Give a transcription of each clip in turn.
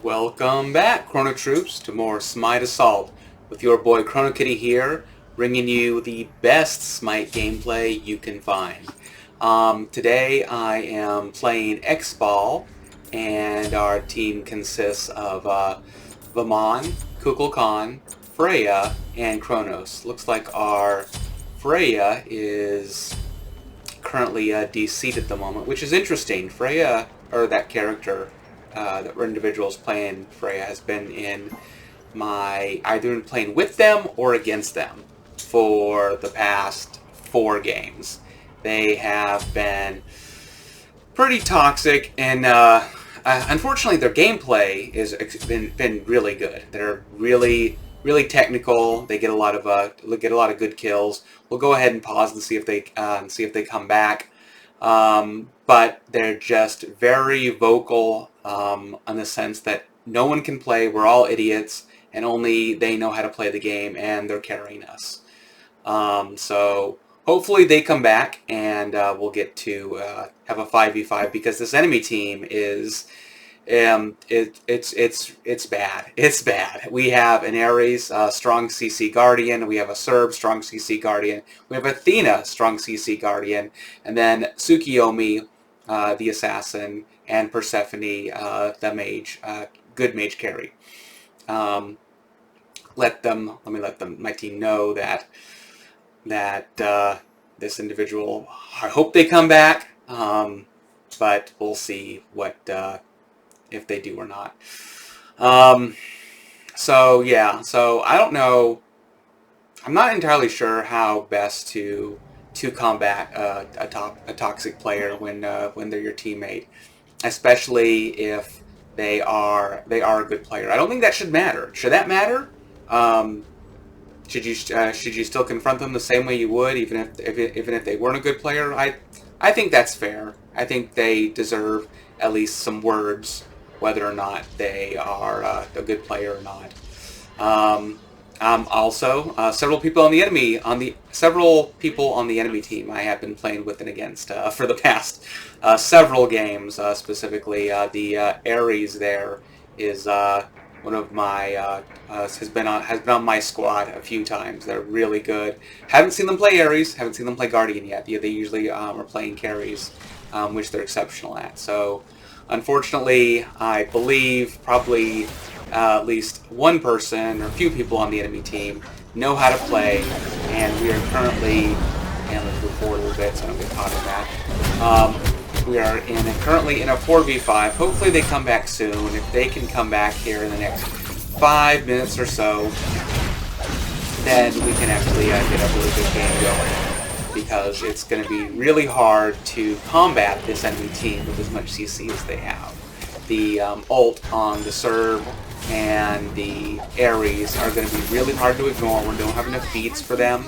Welcome back, Chrono Troops, to more Smite Assault, with your boy Chrono Kitty here, bringing you the best Smite gameplay you can find. Today I am playing X-Ball, and our team consists of Vaman, Kukulkan, Freya, and Kronos. Looks like our Freya is currently de-seated at the moment, which is interesting. Freya, or that character, that individuals playing Freya, has been in either playing with them or against them for the past 4 games. They have been pretty toxic, and unfortunately their gameplay has been really good. They're really technical. They get a lot of good kills. We'll go ahead and pause and see if they come back. But they're just very vocal in the sense that no one can play. We're all idiots, and only they know how to play the game, and they're carrying us. So hopefully they come back, and we'll get to have a 5v5, because this enemy team is it's bad. It's bad. We have an Ares, strong CC Guardian. We have a Serb, strong CC Guardian. We have Athena, strong CC Guardian, and then Tsukiyomi, the assassin, and Persephone, the mage, good mage carry. Let me let my team know that this individual, I hope they come back, but we'll see what if they do or not. So yeah, so I don't know. I'm not entirely sure how best to combat a toxic player when they're your teammate, especially if they are a good player. I don't think that should matter. Should that matter? Should you still confront them the same way you would, even if they weren't a good player? I think that's fair. I think they deserve at least some words, whether or not they are a good player or not. Also, several people on the enemy team I have been playing with and against for the past several games. Specifically, the Ares there is one of my has been on my squad a few times. They're really good. Haven't seen them play Ares. Haven't seen them play Guardian yet. They usually are playing carries, which they're exceptional at. So, unfortunately, I believe probably at least one person or a few people on the enemy team know how to play, and we are currently, and let's move forward a little bit so I don't get caught in that. We are currently in a 4v5. Hopefully they come back soon. If they can come back here in the next 5 minutes or so, then we can actually get a really good game going, because it's going to be really hard to combat this enemy team with as much CC as they have. The ult on the Serb and the Ares are going to be really hard to ignore. We don't have enough beats for them.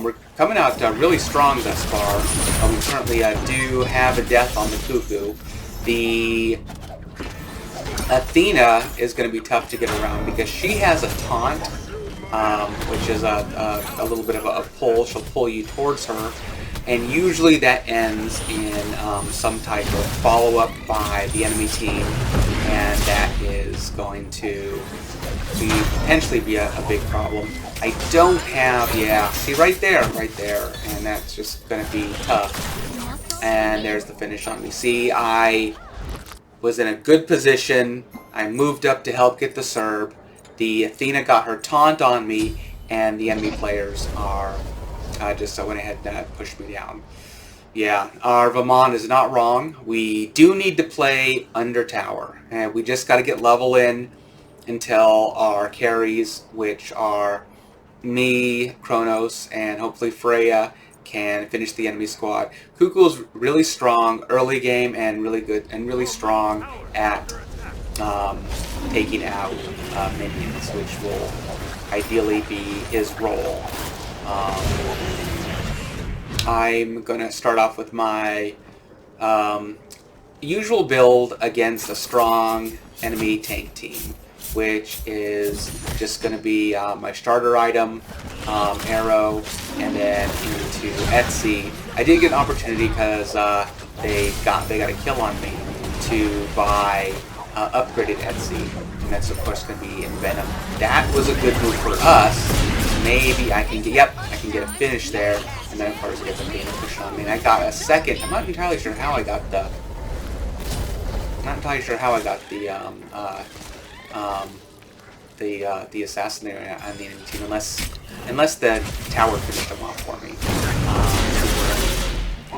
We're coming out really strong thus far. We currently do have a death on the Cuckoo. The Athena is going to be tough to get around because she has a taunt, which is a little bit of a pull. She'll pull you towards her, and usually that ends in some type of follow-up by the enemy team, and that is going to potentially be a big problem. I don't have, see right there, and that's just going to be tough. And there's the finish on me. See, I was in a good position. I moved up to help get the Serb. The Athena got her taunt on me, and the enemy players are just went ahead and pushed me down. Yeah, our Vaman is not wrong. We do need to play under tower, and we just got to get level in until our carries, which are me, Kronos, and hopefully Freya, can finish the enemy squad. Kukul's really strong early game and really good and really strong at taking out minions, which will ideally be his role. I'm going to start off with my usual build against a strong enemy tank team. which is just going to be my starter item, arrow, and then into Etsy. I did get an opportunity because they got a kill on me to buy upgraded Etsy, and that's of course going to be in Venom. That was a good move for us. Maybe I can get, I can get a finish there, and then of course get the main push on me. And I got a second. I'm not entirely sure how I got the. The assassin there on the enemy team, unless the tower finished him off for me.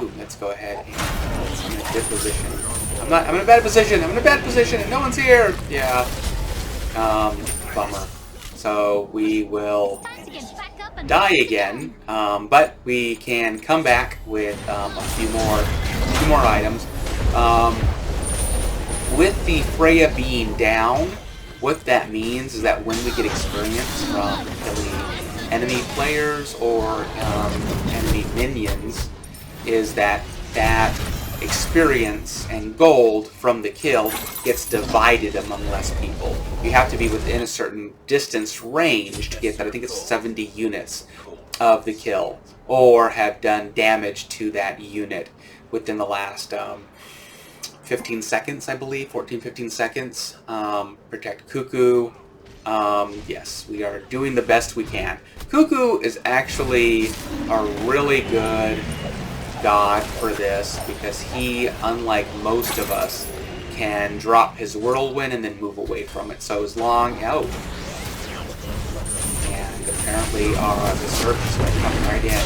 Ooh, let's go ahead and I'm in a good position. I'm in a bad position. I'm in a bad position, and no one's here. Yeah. Bummer. So we will die again, but we can come back with a few more items. With the Freya being down, what that means is that when we get experience from killing enemy players or enemy minions, is that experience and gold from the kill gets divided among less people. You have to be within a certain distance range to get that. I think it's 70 units of the kill, or have done damage to that unit within the last 15 seconds, I believe, 14-15 seconds. Protect Cuckoo. Yes, we are doing the best we can. Cuckoo is actually a really good god for this, because he, unlike most of us, can drop his whirlwind and then move away from it. So as long out, and apparently the search is going to come right in.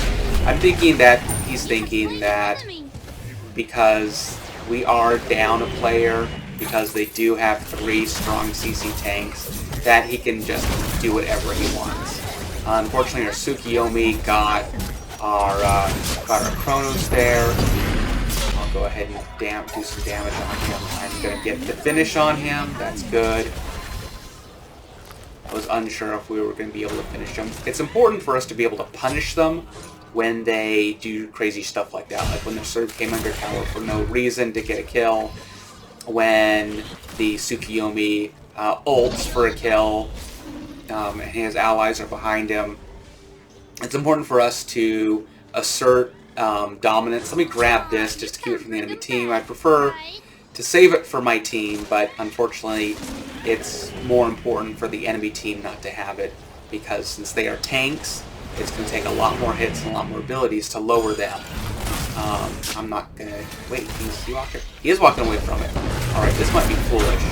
I'm thinking that he's thinking that because we are down a player, because they do have 3 strong CC tanks, that he can just do whatever he wants. Unfortunately, our Tsukiyomi got our Chronos there. I'll go ahead and do some damage on him. I'm going to get the finish on him. That's good. I was unsure if we were going to be able to finish him. It's important for us to be able to punish them when they do crazy stuff like that, like when the Serb came under tower for no reason to get a kill, when the Tsukiyomi ults for a kill, and his allies are behind him. It's important for us to assert dominance. Let me grab this just to keep it from the enemy team. I prefer to save it for my team, but unfortunately it's more important for the enemy team not to have it, because since they are tanks, it's going to take a lot more hits and a lot more abilities to lower them. I'm not going to... Wait, he is walking away from it. Alright, this might be foolish,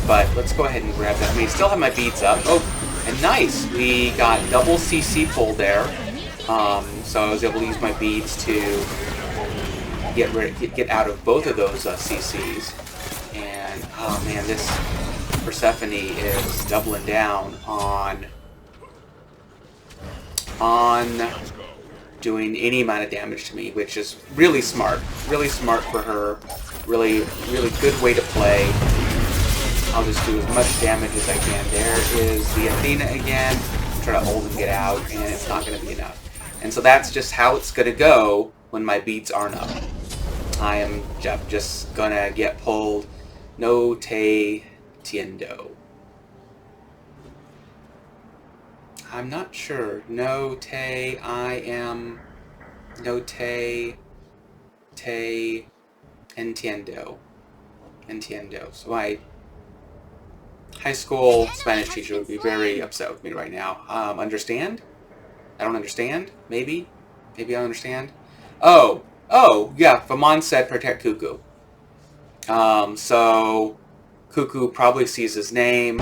but let's go ahead and grab that. I mean, still have my beads up. Oh, and nice! We got double CC pull there. So I was able to use my beads to get out of both of those CCs. And, oh man, this Persephone is doubling down on doing any amount of damage to me, which is really smart for her. Really good way to play. I'll just do as much damage as I can. There is the Athena again. Try to ult and get out, and it's not going to be enough. And so that's just how it's going to go when my beats aren't up. I am just going to get pulled. No te tiendo. I'm not sure. No te, I am... No te entiendo. Entiendo. So my high school Spanish teacher would be very upset with me right now. Understand? I don't understand? Maybe? Maybe I understand? Oh, yeah, Famon said protect Cuckoo. So Cuckoo probably sees his name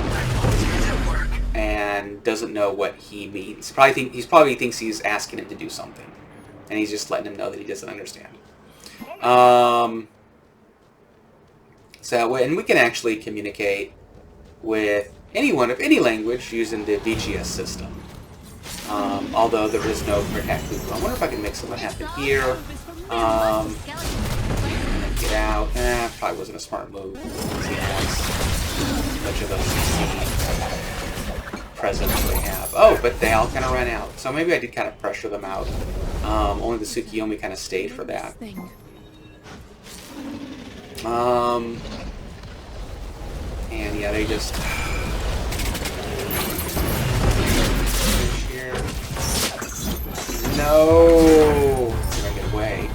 and doesn't know what he means. He probably thinks he's asking him to do something, and he's just letting him know that he doesn't understand. So, and we can actually communicate with anyone of any language using the VGS system. Although there is no protect Cuckoo. I wonder if I can make something happen here. Get out. Probably wasn't a smart move. He has a bunch of those presents they have. Oh, but they all kind of ran out. So maybe I did kind of pressure them out. Only the Tsukiyomi kind of stayed for that. And yeah, they just No! Let's see if I can get away.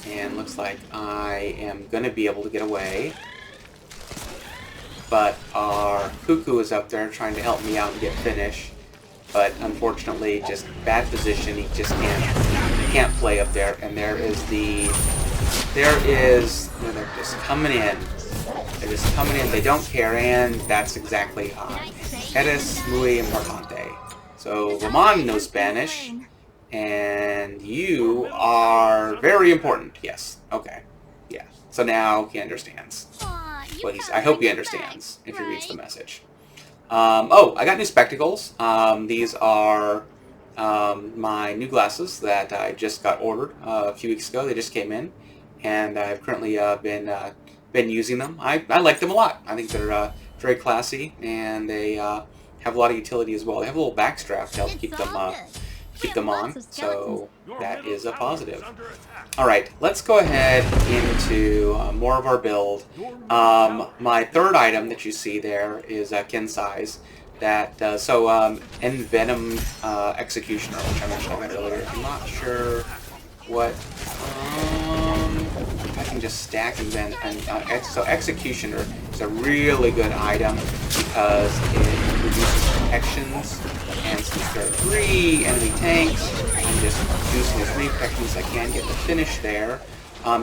And looks like I am going to be able to get away. But our Cuckoo is up there trying to help me out and get finished. But unfortunately, just bad position. He just can't play up there. And they're just coming in. They're just coming in. They don't care, and that's exactly Eres muy importante. So Ramon knows Spanish, and you are very important. Yes. Okay. Yeah. So now he understands. What I hope he understands if he reads the message. Oh, I got new spectacles. These are my new glasses that I just got ordered a few weeks ago. They just came in, and I've currently been using them. I like them a lot. I think they're very classy, and they have a lot of utility as well. They have a little back strap to help keep them on, so that is a positive. Alright, let's go ahead into more of our build. My third item that you see there is Kinsai's. Envenom Executioner, which I mentioned earlier. I'm not sure what... I can just stack so Executioner is a really good item because it reduces protections, and since there are 3 enemy tanks, I'm just using as many protections as I can get the finish there.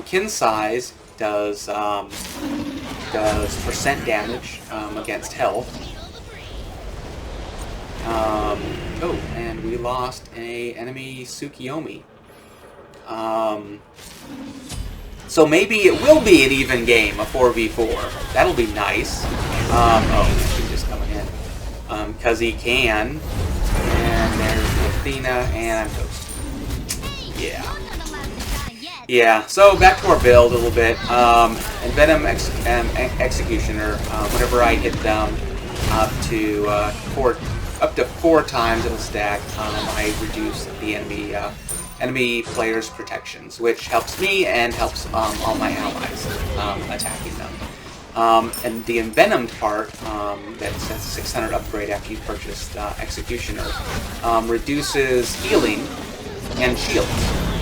Kinsai's does percent damage against health. Oh, and we lost a enemy Tsukiyomi. So maybe it will be an even game, a 4v4. That'll be nice. Oh, he's just coming in. Because he can. And there's Athena, and I'm toast. Yeah. Yeah, so back to our build a little bit. Envenom Executioner, whenever I hit them up to 4 times it'll stack, I reduce the enemy players' protections, which helps me and helps all my allies attacking them. And the envenomed part, that's a 600 upgrade after you purchased Executioner, reduces healing and shields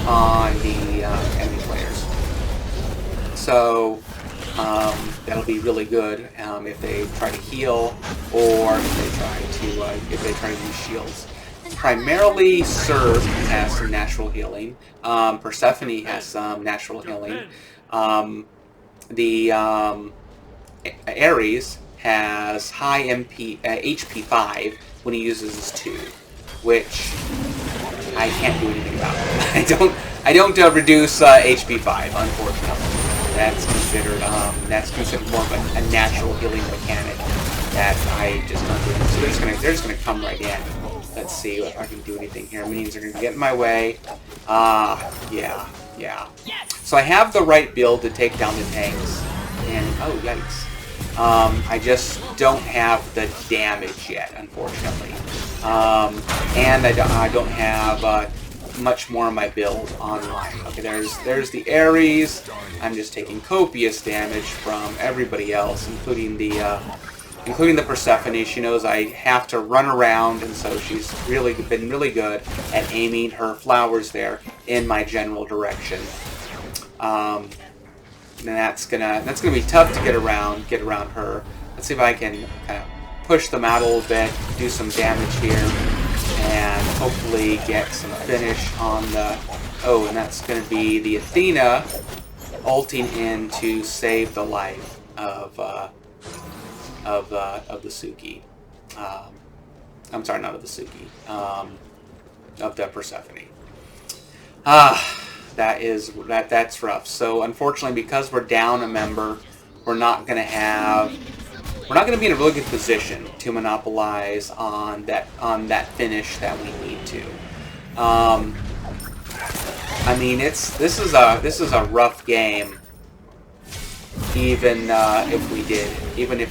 on the enemy players. So that'll be really good if they try to heal or if they try to use shields. Primarily, Serve has some natural healing. Persephone has some natural healing. The Ares has high HP 5 when he uses his 2, which I can't do anything about. I don't reduce HP 5, unfortunately. That's considered more of a natural healing mechanic that I just don't do. So they're just gonna come right in. Let's see if I can do anything here. Minions are going to get in my way. Yeah. So I have the right build to take down the tanks. And, oh, yikes. I just don't have the damage yet, unfortunately. And I don't have much more of my build online. Okay, there's the Ares. I'm just taking copious damage from everybody else, including the Persephone. She knows I have to run around, and so she's been really good at aiming her flowers there in my general direction. And that's gonna be tough to get around her. Let's see if I can kind of push them out a little bit, do some damage here, and hopefully get some finish on the... Oh, and that's gonna be the Athena ulting in to save the life of the Suki. I'm sorry, not of the Suki. Of the Persephone. That's rough. So unfortunately, because we're down a member, we're not going to be in a really good position to monopolize on that finish that we need to. I mean, this is a rough game. Even if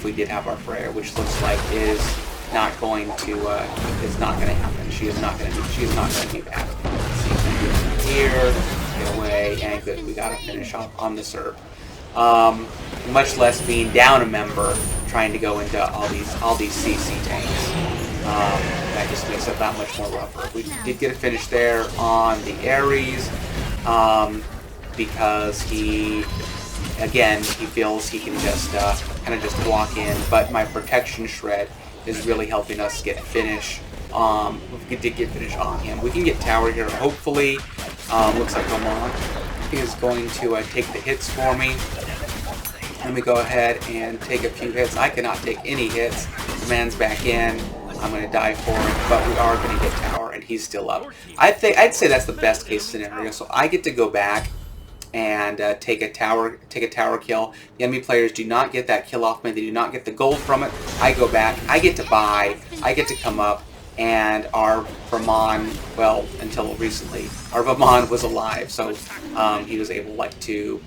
we did have our prayer, which looks like is not going to happen. She is not going to be back. Let's see, here, get away, and good. We got to finish off on the serve. Much less being down a member, trying to go into all these CC tanks. That just makes it that much more rougher. We did get a finish there on the Ares because he feels he can just kind of just walk in, but my protection shred is really helping us get finish. We did get finish on him. We can get tower here, hopefully. Looks like Oman is going to take the hits for me. Let me go ahead and take a few hits. I cannot take any hits. The man's back in. I'm going to die for it, but we are going to get tower, and he's still up. I'd say that's the best case scenario. So I get to go back and take a tower kill. The enemy players do not get that kill off me. They do not get the gold from it. I go back. I get to buy. I get to come up, and our Vermon, well, until recently, our Vermon was alive, so he was able to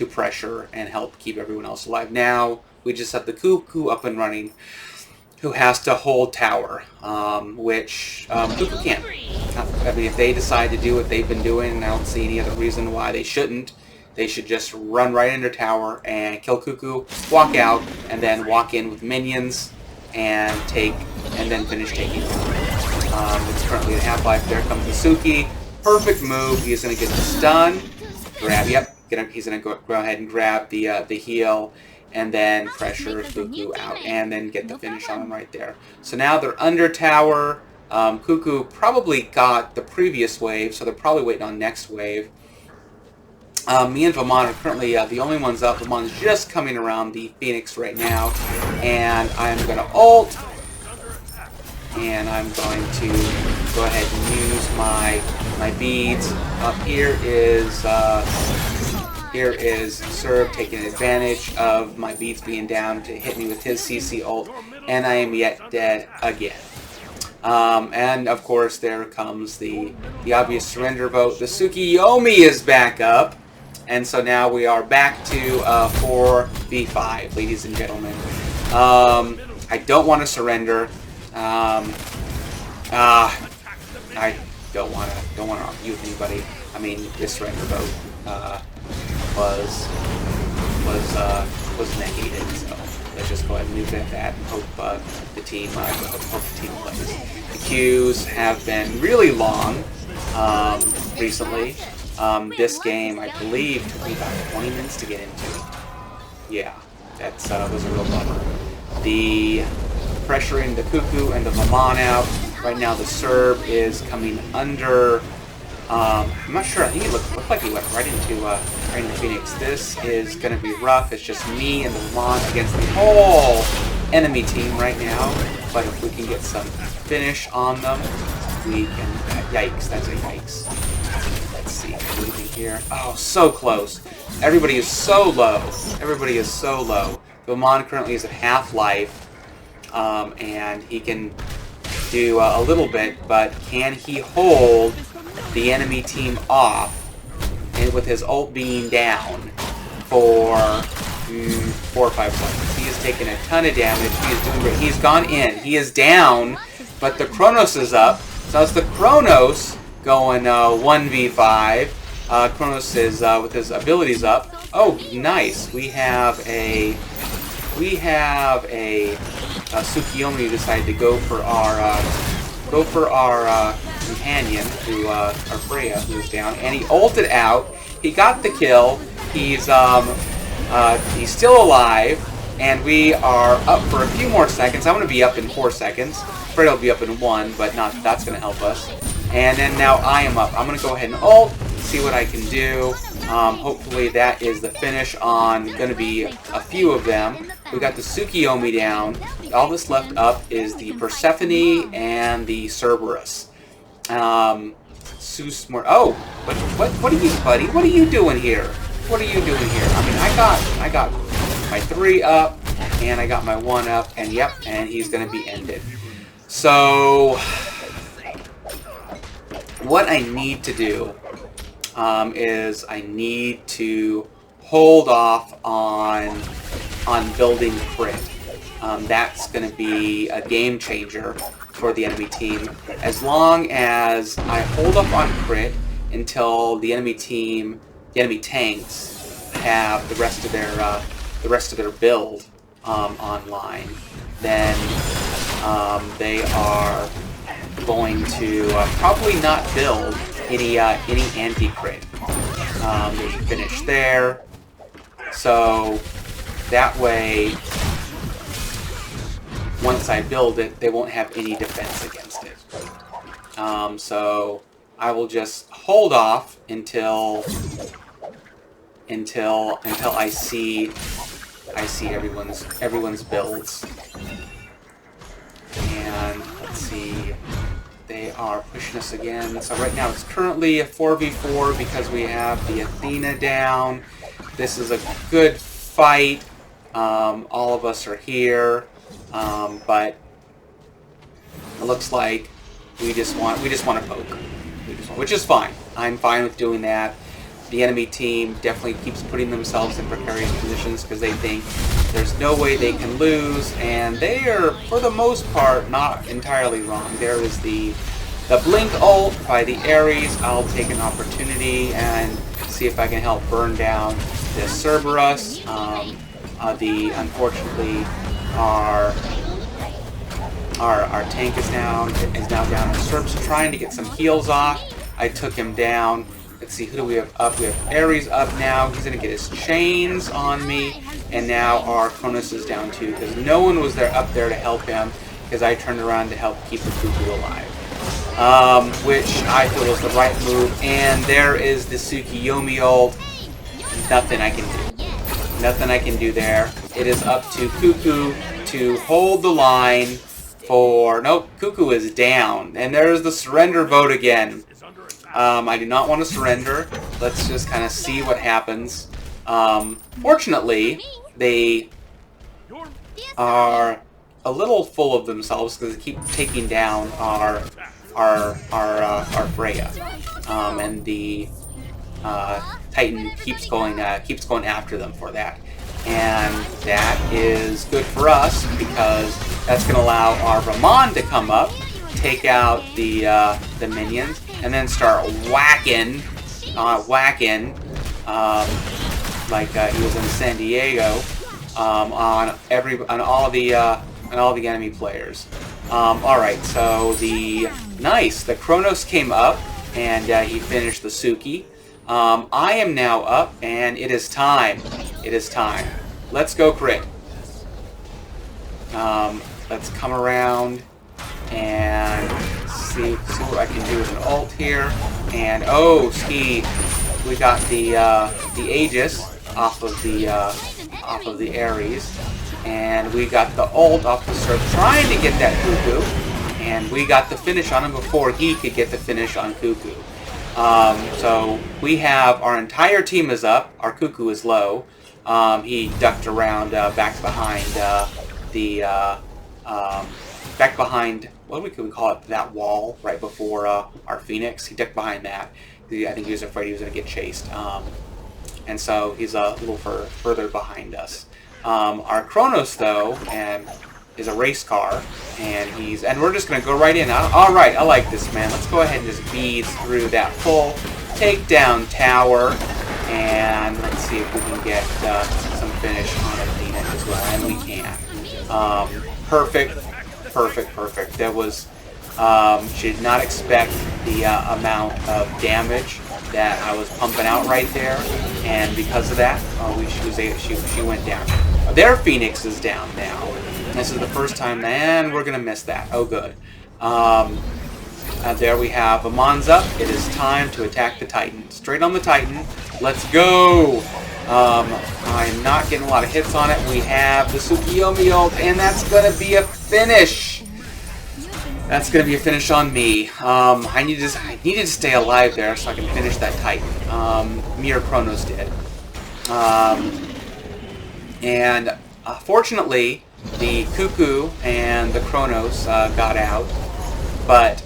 pressure and help keep everyone else alive. Now we just have the Cuckoo up and running, who has to hold tower, which Cuckoo can't. I mean, if they decide to do what they've been doing, and I don't see any other reason why they shouldn't. They should just run right into tower and kill Cuckoo, walk out, and then walk in with minions and then finish taking over. It's currently at half-life. There comes the Suki. Perfect move. He's going to get the stun. Grab. Yep. He's going to go ahead and grab the heal, and then pressure Cuckoo out, and then get the finish on him right there. So now they're under tower. Cuckoo probably got the previous wave, so they're probably waiting on next wave. Me and Vamon are currently the only ones up. Vamon's just coming around the Phoenix right now, and I'm going to ult, and I'm going to go ahead and use my beads. Here is Serb taking advantage of my beats being down to hit me with his CC ult, and I am yet dead again. And of course there comes the obvious surrender vote. The Tsukiyomi is back up, and so now we are back to 4v5, ladies and gentlemen. I don't want to surrender. I don't want to argue with anybody. I mean, this surrender vote was negated, so let's just go ahead and leave it at that and hope the team plays. The queues have been really long recently. This game, I believe, took me about 20 minutes to get into. Yeah, that was a real bummer. The pressuring the Cuckoo and the Vamon out. Right now the Serb is coming under. I'm not sure. I think it looked like he went right into Phoenix. This is going to be rough. It's just me and the Vamon against the whole enemy team right now. But if we can get some finish on them, we can. Yikes! That's a yikes. Let's see. Anything here? Oh, so close. Everybody is so low. Everybody is so low. Vamon currently is at half-life, and he can do a little bit, but can he hold the enemy team off, and with his ult being down for 4 or 5 seconds? He is taking a ton of damage. He is doing great. He's gone in. He is down, but the Kronos is up. So it's the Kronos going 1v5. Kronos is with his abilities up. Oh, nice. We have a Tsukiyomi who decided to go for our companion, who our Freya, who's down, and he ulted out. He got the kill. He's still alive, and we are up for a few more seconds. I'm going to be up in 4 seconds. Freya will be up in 1, but that's going to help us. And then now I am up. I'm going to go ahead and ult, see what I can do. Hopefully that is the finish on going to be a few of them. We got the Tsukiyomi down. All that's left up is the Persephone and the Cerberus. Susmor. Oh, what are you, buddy? What are you doing here? What are you doing here? I mean, I got my 3 up, and I got my 1 up, and yep, and he's going to be ended. So what I need to do is I need to hold off on building crit. That's going to be a game changer for the enemy team. As long as I hold up on crit until the enemy tanks have the rest of their build online, then They are going to probably not build any anti-crit. They finish there, so that way, once I build it, they won't have any defense against it. So I will just hold off until I see everyone's builds. And let's see, they are pushing us again. So right now it's currently a 4v4 because we have the Athena down. This is a good fight. All of us are here, but it looks like we just want to poke, which is fine. I'm fine with doing that. The enemy team definitely keeps putting themselves in precarious positions because they think there's no way they can lose, and they are, for the most part, not entirely wrong. There is the Blink ult by the Ares. I'll take an opportunity and see if I can help burn down this Cerberus. Unfortunately, our tank is now down. Our Cerberus trying to get some heals off. I took him down. Let's see, who do we have up? We have Ares up now. He's going to get his chains on me. And now our Cronus is down too, because no one was up there to help him, because I turned around to help keep the Cuckoo alive. Which I feel was the right move. And there is the Tsukiyomi ult. Nothing I can do. Nothing I can do there. It is up to Cuckoo to hold the line for... Nope, Cuckoo is down. And there's the surrender vote again. I do not want to surrender. Let's just kind of see what happens. Fortunately, they are a little full of themselves because they keep taking down our Freya, and the Titan keeps going after them for that, and that is good for us because that's going to allow our Ramon to come up, take out the minions, and then start whacking, like he was in San Diego, on all the enemy players. All right, so the Kronos came up and he finished the Suki. I am now up, and it is time. It is time. Let's go crit. Let's come around and see what I can do with an ult here. And oh, we got the Aegis off of the Ares, and we got the ult off the Surf trying to get that Cuckoo, and we got the finish on him before he could get the finish on Cuckoo. So we have our entire team is up. Our Cuckoo is low. He ducked around back behind back behind, what could we call it, that wall right before our Phoenix. He ducked behind that. I think he was afraid he was going to get chased. And so he's a little further behind us. Our Kronos, though, is a race car, and we're just going to go right in. All right, I like this, man. Let's go ahead and just bead through that full takedown tower, and let's see if we can get some finish on Athena as well, and we can. Perfect. That was, she did not expect the amount of damage that I was pumping out right there, and because of that, she went down. Their Phoenix is down now. This is the first time, and we're gonna miss that. Oh, good. There we have Amon's up. It is time to attack the Titan. Straight on the Titan. Let's go. I'm not getting a lot of hits on it. We have the Tsukiyomi ult, and that's gonna be a finish. That's going to be a finish on me. I needed to stay alive there so I can finish that Titan. Me or Kronos did. And fortunately, the Cuckoo and the Kronos got out, but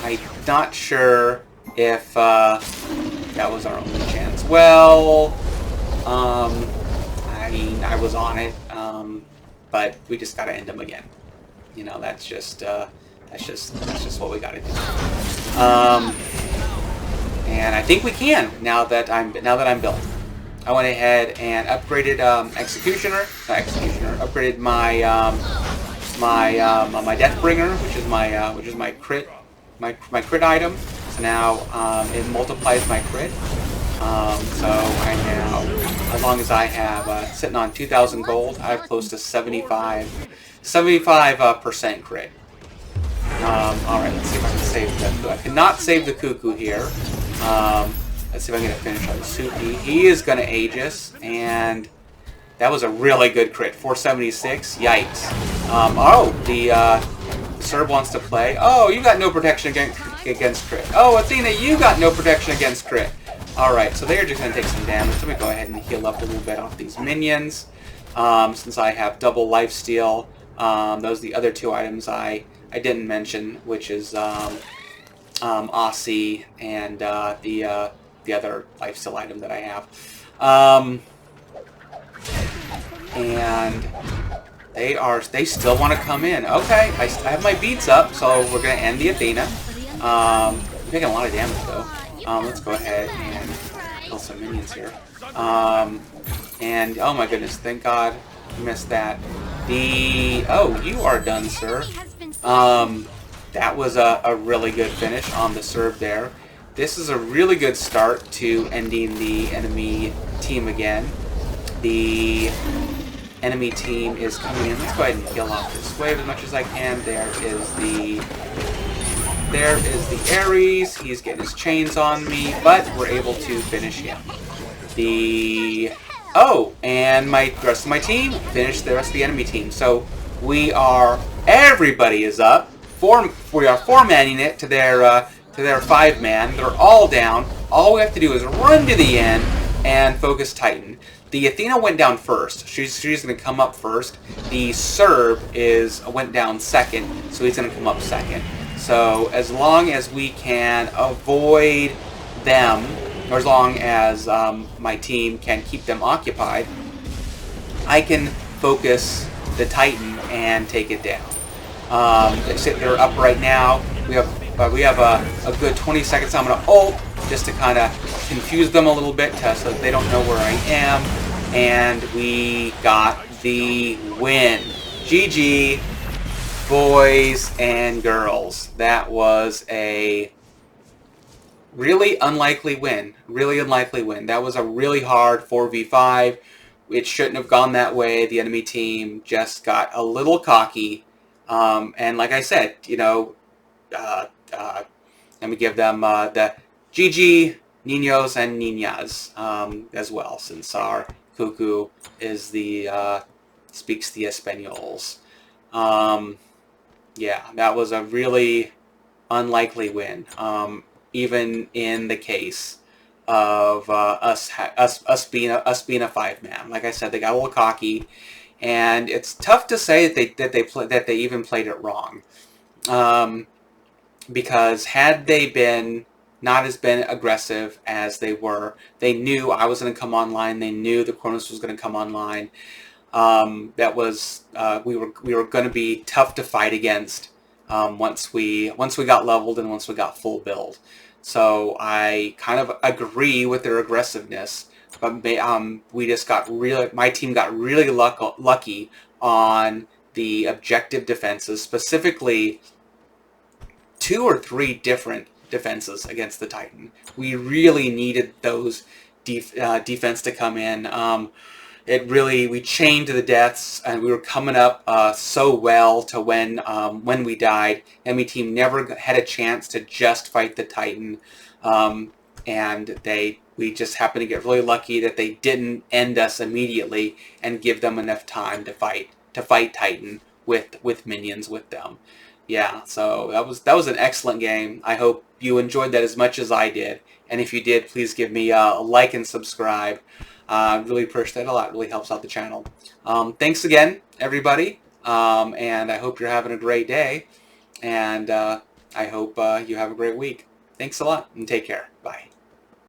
I'm not sure if that was our only chance. Well, I mean, I was on it, but we just got to end them again. You know, that's just what we gotta do. And I think we can now that I'm built. I went ahead and upgraded upgraded my my Deathbringer, which is my crit item. So now it multiplies my crit. So I now, as long as I have sitting on 2,000 gold, I have close to 75% crit. Alright, let's see if I can save that. I cannot save the Cuckoo here. Let's see if I can get a finish on the Suki. He is going to Aegis, and that was a really good crit. 476. Yikes. The Serb wants to play. Oh, you got no protection against crit. Oh, Athena, you got no protection against crit. Alright, so they are just going to take some damage. Let me go ahead and heal up a little bit off these minions. Since I have double lifesteal. Those are the other two items I didn't mention, which is Aussie and the other lifesteal item that I have. And they still want to come in. Okay, I have my beats up, so we're going to end the Athena. I'm taking a lot of damage though. Let's go ahead and kill some minions here. And oh my goodness, thank God you missed that. Oh, you are done, sir. That was a really good finish on the Serb there. This is a really good start to ending the enemy team again. The enemy team is coming in. Let's go ahead and heal off this wave as much as I can. There is the Ares. He's getting his chains on me, but we're able to finish him. And the rest of my team finished the rest of the enemy team. So everybody is up. We are 4-manning it to their 5-man. They're all down. All we have to do is run to the end and focus Titan. The Athena went down first. She's going to come up first. The Serb went down second, so he's going to come up second. So as long as we can avoid them, or as long as my team can keep them occupied, I can focus the Titan and take it down. They're up right now. We have a good 20 seconds. I'm going to ult just to kind of confuse them a little bit so that they don't know where I am. And we got the win. GG, boys and girls. That was a really unlikely win. Really unlikely win. That was a really hard 4v5. It shouldn't have gone that way. The enemy team just got a little cocky. And like I said, let me give them the GG Niños and Niñas as well, since our Cuckoo is speaks the Espanols. Yeah, that was a really unlikely win. Even in the case of us being a 5-man. Like I said, they got a little cocky, and it's tough to say that they even played it wrong. Because had they not been aggressive as they were, they knew I was going to come online. They knew the Cronus was going to come online. We were going to be tough to fight against once we got leveled and once we got full build. So I kind of agree with their aggressiveness, but my team got really lucky on the objective defenses, specifically 2 or 3 different defenses against the Titan. We really needed those defense to come in. We chained to the deaths, and we were coming up so well to when we died. Enemy team never had a chance to just fight the Titan, and we just happened to get really lucky that they didn't end us immediately and give them enough time to fight Titan with minions with them. Yeah, so that was an excellent game. I hope you enjoyed that as much as I did, and if you did, please give me a like and subscribe. Really appreciate it a lot. It really helps out the channel. Thanks again, everybody, and I hope you're having a great day, and I hope you have a great week. Thanks a lot, and take care. Bye.